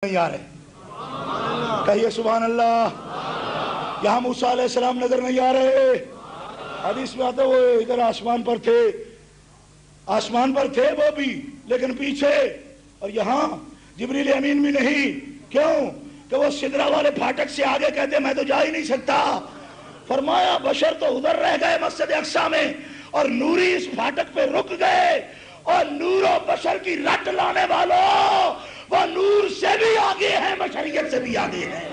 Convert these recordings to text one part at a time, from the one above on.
نہیں آ رہے، کہیے سبحان اللہ۔ یہاں موسیٰ علیہ السلام نظر نہیں آ رہے، حدیث میں آتا ہے وہ ادھر آسمان پر تھے، آسمان پر تھے وہ بھی لیکن پیچھے، اور یہاں جبریل امین بھی نہیں۔ کیوں کہ وہ سدرہ والے پھاٹک سے آگے کہتے میں تو جا ہی نہیں سکتا۔ فرمایا بشر تو ادھر رہ گئے مسجد اقصی میں، اور نوری اس پھاٹک پہ رک گئے، اور نور و بشر کی رٹ لانے والوں وہ نور سے بھی آگے ہیں، بشریت سے بھی آگے ہیں۔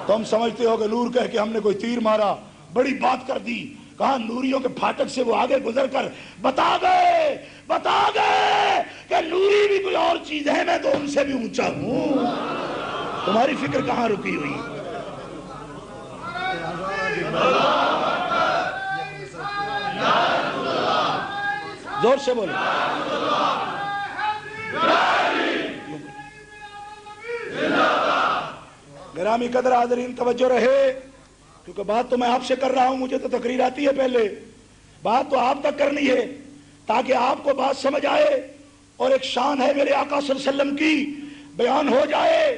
تم سمجھتے ہو کہ نور کہہ کے ہم نے کوئی تیر مارا، بڑی بات کر دی، کہا نوریوں کے پھاٹک سے وہ آگے گزر کر بتا گئے کہ نوری بھی کوئی اور چیز ہے، میں تو ان سے بھی اونچا ہوں۔ تمہاری فکر کہاں رکی ہوئی؟ زور سے بولو۔ گرامی قدر حاضرین توجہ رہے، کیونکہ بات تو میں آپ سے کر رہا ہوں، مجھے تو تقریر آتی ہے، پہلے بات تو آپ تک کرنی ہے تاکہ آپ کو بات سمجھ آئے، اور ایک شان ہے میرے آقا صلی اللہ علیہ وسلم کی بیان ہو جائے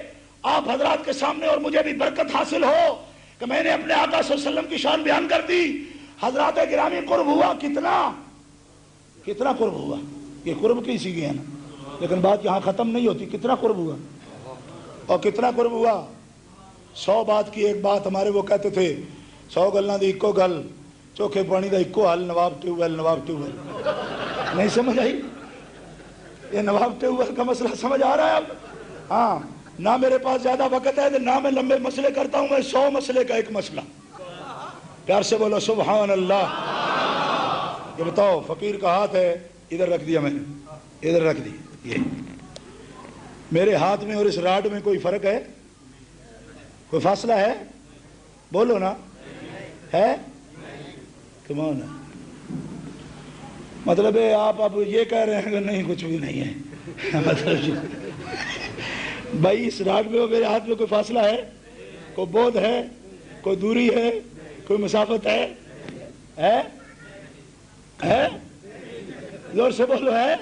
آپ حضرات کے سامنے، اور مجھے بھی برکت حاصل ہو کہ میں نے اپنے آقا صلی اللہ علیہ وسلم کی شان بیان کر دی۔ حضرات گرامی قرب ہوا، کتنا قرب ہوا، یہ قرب کی سی ہے نا، لیکن بات یہاں ختم نہیں ہوتی۔ کتنا قرب ہوا اور کتنا قرب ہوا؟ 100 بات کی ایک بات ہمارے وہ کہتے تھے، 100 گلنا دی اکو گل، چوکھے پانی دا اکو حل، نواب ٹیوب ویل۔ نہیں سمجھ آئی؟ یہ نواب ٹیوب ویل کا مسئلہ سمجھ آ رہا ہے اب؟ ہاں، نہ میرے پاس زیادہ وقت ہے نہ میں لمبے مسئلے کرتا ہوں، میں 100 مسئلے کا ایک مسئلہ۔ پیار سے بولو سبحان اللہ۔ یہ بتاؤ، فقیر کا ہاتھ ہے، ادھر رکھ دیا میں نے، ادھر رکھ دی، یہ میرے ہاتھ میں اور اس راڈ میں کوئی فرق ہے؟ کوئی فاصلہ ہے؟ بولو نا، ہے؟ کمان ہے؟ مطلب ہے آپ اب یہ کہہ رہے ہیں کہ نہیں کچھ بھی نہیں ہے؟ مطلب بھائی اس راڈ میں اور میرے ہاتھ میں کوئی فاصلہ ہے؟ کوئی بود ہے؟ کوئی دوری ہے؟ کوئی مسافت ہے؟ ہے؟ زور سے بولو، ہے؟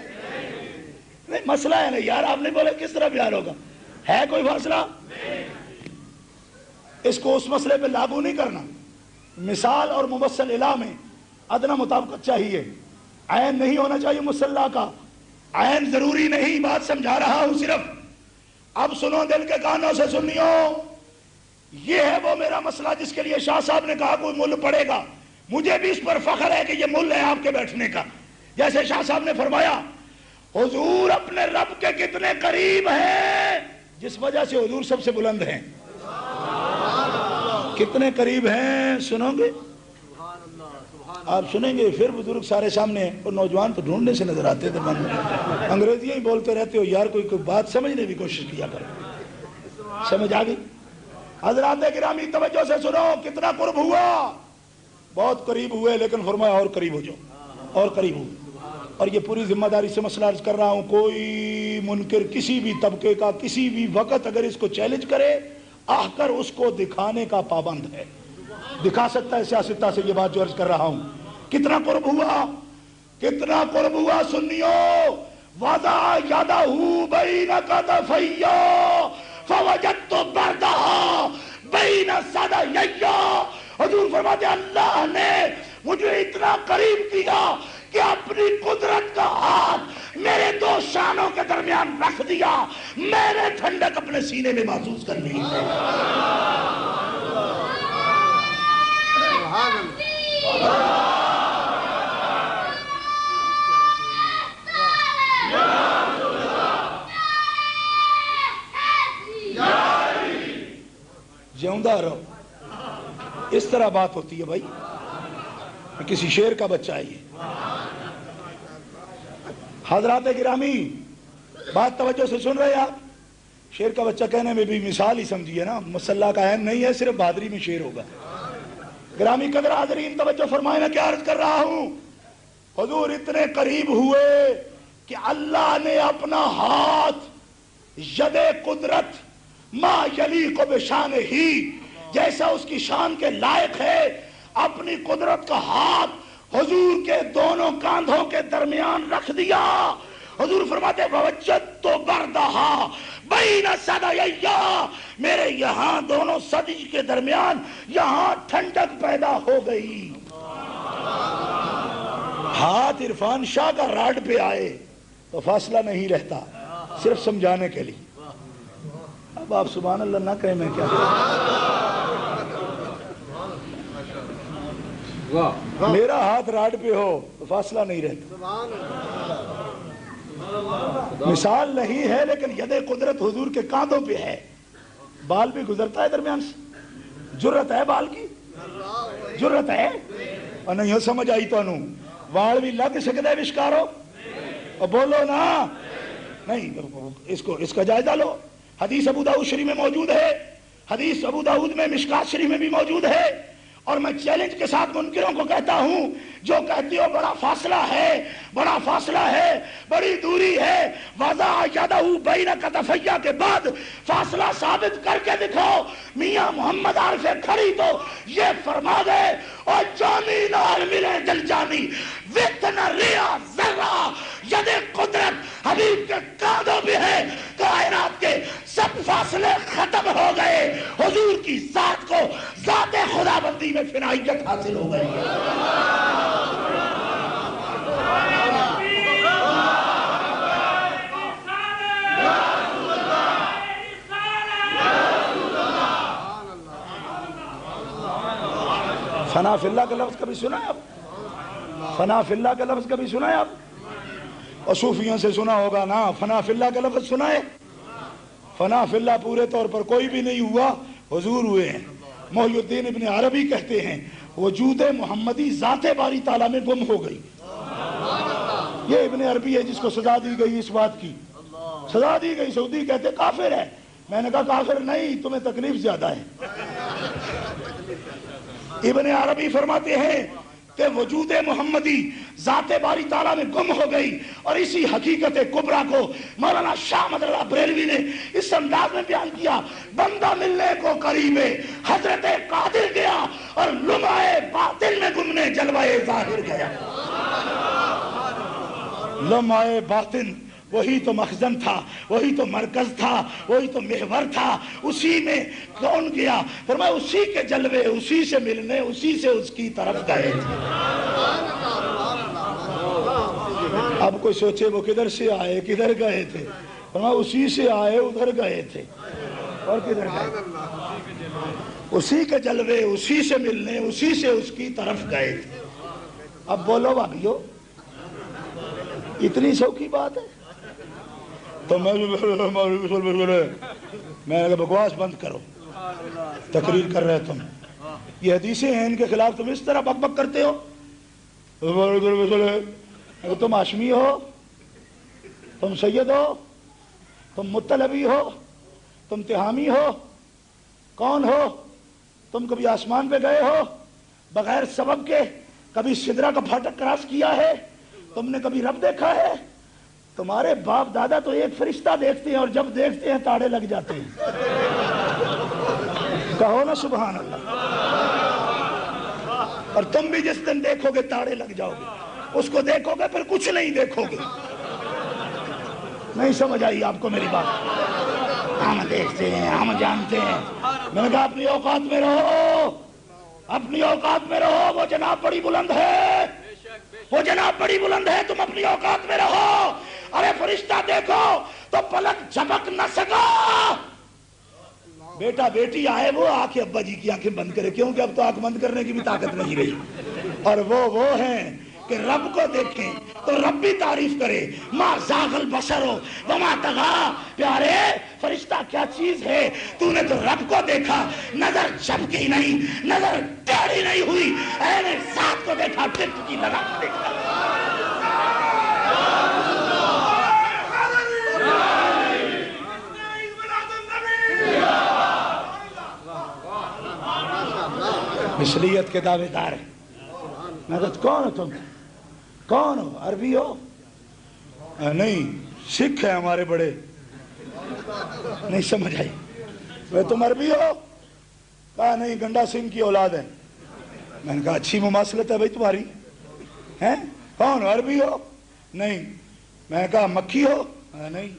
نہیں مسئلہ ہے نا یار، آپ نہیں بولے کس طرح بیان ہوگا؟ ہے کوئی فاصلہ؟ اس کو اس مسئلے پہ لاگو نہیں کرنا۔ مثال اور ممثل الہ میں ادنا مطابقت چاہیے، عین نہیں ہونا چاہیے مصلح کا، عین ضروری نہیں، بات سمجھا رہا ہوں صرف۔ اب سنو دل کے کانوں سے سنیو، یہ ہے وہ میرا مسئلہ جس کے لیے شاہ صاحب نے کہا کوئی مل پڑے گا۔ مجھے بھی اس پر فخر ہے کہ یہ مل ہے آپ کے بیٹھنے کا۔ جیسے شاہ صاحب نے فرمایا حضور اپنے رب کے کتنے قریب ہیں، جس وجہ سے حضور سب سے بلند ہیں۔ کتنے قریب ہیں سنو گے؟ آپ سنیں گے پھر بزرگ سارے سامنے ہیں، اور نوجوان تو ڈھونڈنے سے نظر آتے تھے، انگریزی ہی بولتے رہتے ہو یار، کوئی بات سمجھنے کی کوشش کیا کرو۔ سمجھ آ گئی؟ حضرات گرامی توجہ سے سنو، کتنا قرب ہوا؟ بہت قریب ہوئے، لیکن فرمایا اور قریب ہو جاؤ، اور قریب ہو۔ اور یہ پوری ذمہ داری سے مسئلہ عرض کر رہا ہوں، کوئی منکر کسی بھی طبقے کا کسی بھی وقت اگر اس کو چیلنج کرے، آ کر اس کو دکھانے کا پابند ہے، دکھا سکتا ہے سیاستہ سے یہ بات جو عرض کر رہا ہوں۔ کتنا قرب ہوا، کتنا قرب ہوا سنیو۔ وَضَعَ يَدَهُ بَيْنَ كَتَفَيَّ فَوَجَدْتُ بَرْدَهَا بَيْنَ صَدَيَّ۔ حضور فرماتے اللہ نے مجھے اتنا قریب کیا کہ اپنی قدرت کا ہاتھ میرے دو شانوں کے درمیان رکھ دیا، میں نے ٹھنڈک اپنے سینے میں محسوس کر لی۔ جیوندہ رہو، اس طرح بات ہوتی ہے بھائی، کسی شیر کا بچہ ہے یہ۔ حضرات گرامی بات توجہ سے سن رہے آپ؟ شیر کا بچہ کہنے میں بھی مثال ہی سمجھیے نا، مسلح کا عین نہیں ہے، صرف بہادری میں شیر ہوگا۔ گرامی قدر حاضرین توجہ فرمائے، میں کیا عرض کر رہا ہوں؟ حضور اتنے قریب ہوئے کہ اللہ نے اپنا ہاتھ ید قدرت ما یلیق بشان ہی، جیسا اس کی شان کے لائق ہے، اپنی قدرت کا ہاتھ حضور کے دونوں کاندھوں کے درمیان رکھ دیا حضور فرماتے ووجدت بردہا بین صدیہ، میرے یہاں دونوں صدی کے درمیان یہاں ٹھنڈک پیدا ہو گئی۔ ہاتھ عرفان شاہ کا راڈ پہ آئے تو فاصلہ نہیں رہتا، صرف سمجھانے کے لیے۔ اب آپ سبحان اللہ نہ کہیں میں کیا میرا ہاتھ راڈ پہ ہو تو فاصلہ نہیں رہتا۔ مثال نہیں ہے لیکن ید قدرت حضور کے کاندھوں پہ ہے، بال بھی گزرتا ہے درمیان سے، جرت ہے بال کی، جرت ہے، اور نہیں ہو سمجھ آئی تو انہوں وال بھی لگ سکتا ہے وشکارو، اور بولو نا نہیں، اس کا جائزہ لو۔ حدیث ابو داؤد شریف میں موجود ہے، حدیث ابو داؤد میں مشکات شریف میں بھی موجود ہے، اور میں چیلنج کے ساتھ منکروں کو کہتا ہوں جو کہتی ہو بڑا فاصلہ ہے، بڑا فاصلہ ہے، بڑی دوری ہے، وضع یدہ بین کتفیہ کے بعد فاصلہ ثابت کر کے دکھاؤ۔ میاں محمد عارف کھڑی تو یہ فرما گئے اور جانی نال ملے دل جانی وطن ریا ذرہ، ید قدرت حبیب کے کاندھوں بھی ہے، کائنات کے سب فاصلے ختم ہو گئے، حضور کی ذات کو ذات خدا بندی میں فنائیت حاصل ہو گئی ہے۔ فنا فی اللہ کا لفظ کبھی سنا ہے آپ؟ فنا فی اللہ کا لفظ کبھی سنا ہے آپ؟ اور صوفیوں سے سنا ہوگا نا، فنا فی اللہ کا لفظ سنا ہے؟ فنا فی اللہ پورے طور پر کوئی بھی نہیں ہوا، حضور ہوئے ہیں۔ محی الدین ابن عربی کہتے ہیں وجود محمدی ذات باری تعالیٰ میں گم ہو گئی۔ یہ ابن عربی ہے جس کو سزا دی گئی اس بات کی، سزا دی گئی۔ سعودی کہتے کافر ہے، میں نے کہا کافر نہیں، تمہیں تکلیف زیادہ ہے۔ ابن عربی فرماتے ہیں کہ وجود محمدی ذات باری تعالیٰ میں گم ہو گئی، اور اسی حقیقت کبریٰ کو مولانا شاہ احمد اللہ بریلوی نے اس انداز میں بیان کیا، بندہ ملنے کو قریب حضرت قادر گیا اور لمعہ باطن میں گمنے جلوہ ظاہر گیا۔ لمعہ باطن وہی تو مخزن تھا، وہی تو مرکز تھا، وہی تو محور تھا، اسی میں کون گیا؟ فرمایا اسی کے جلوے، اسی سے ملنے، اسی سے اس کی طرف گئے تھے۔ اب کوئی سوچے وہ کدھر سے آئے، کدھر گئے تھے؟ فرمایا اسی سے آئے، ادھر گئے تھے، اور کدھر گئے؟ اسی کے جلوے، اسی سے ملنے، اسی سے اس کی طرف گئے تھے۔ اب بولو بھائیو، اتنی سوکھی بات ہے؟ تو میں نے کہا بکواس بند کرو، تقریر کر رہے تم، یہ حدیثیں ہیں، ان کے خلاف تم اس طرح بک بک کرتے ہو۔ تم ہاشمی ہو، تم سید ہو، تم مطلبی ہو، تم تہامی ہو، کون ہو تم؟ کبھی آسمان پہ گئے ہو بغیر سبب کے؟ کبھی سدرہ کا پھاٹک کراس کیا ہے؟ تم نے کبھی رب دیکھا ہے؟ تمہارے باپ دادا تو ایک فرشتہ دیکھتے ہیں اور جب دیکھتے ہیں تاڑے لگ جاتے ہیں۔ کہو نا سبحان اللہ۔ اور تم بھی جس دن دیکھو گے تاڑے لگ جاؤ گے، اس کو دیکھو گے پھر کچھ نہیں دیکھو گے۔ نہیں سمجھ آئی آپ کو میری بات؟ ہم دیکھتے ہیں، ہم جانتے ہیں۔ میں نے کہا اپنی اوقات میں رہو، اپنی اوقات میں رہو، وہ جناب بڑی بلند ہے، وہ جناب بڑی بلند ہے، تم اپنی اوقات میں رہو۔ ارے فرشتہ دیکھو تو پلک جھپک نہ سکا، بیٹا بیٹی آئے وہ آنکھیں ابا جی کی آنکھیں بند کرے، کیونکہ اب تو آنکھ بند کرنے کی بھی طاقت نہیں رہی، اور وہ ہیں کہ رب کو دیکھیں تو رب بھی تعریف کرے، ما زاغ البصر وما طغی۔ پیارے فرشتہ کیا چیز ہے، تو نے تو رب کو دیکھا، نظر جھپکی نہیں، نظر ٹیڑھی نہیں ہوئی، اے نے ذات کو دیکھا، ٹپ کی لگا کے دیکھا۔ مثلیت کے دعوے دار ہیں۔ میں کہتا کون ہو تم؟ کون ہو؟ عربی ہو؟ نہیں، سکھ ہیں ہمارے بڑے۔ نہیں سمجھ آئی؟ وہ تم عربی ہو؟ کہا نہیں، گنڈا سنگھ کی اولاد ہے۔ میں نے کہا اچھی مماثلت ہے بھائی تمہاری، ہیں؟ کون ہو؟ عربی ہو؟ نہیں، میں کہا مکھی ہو؟ نہیں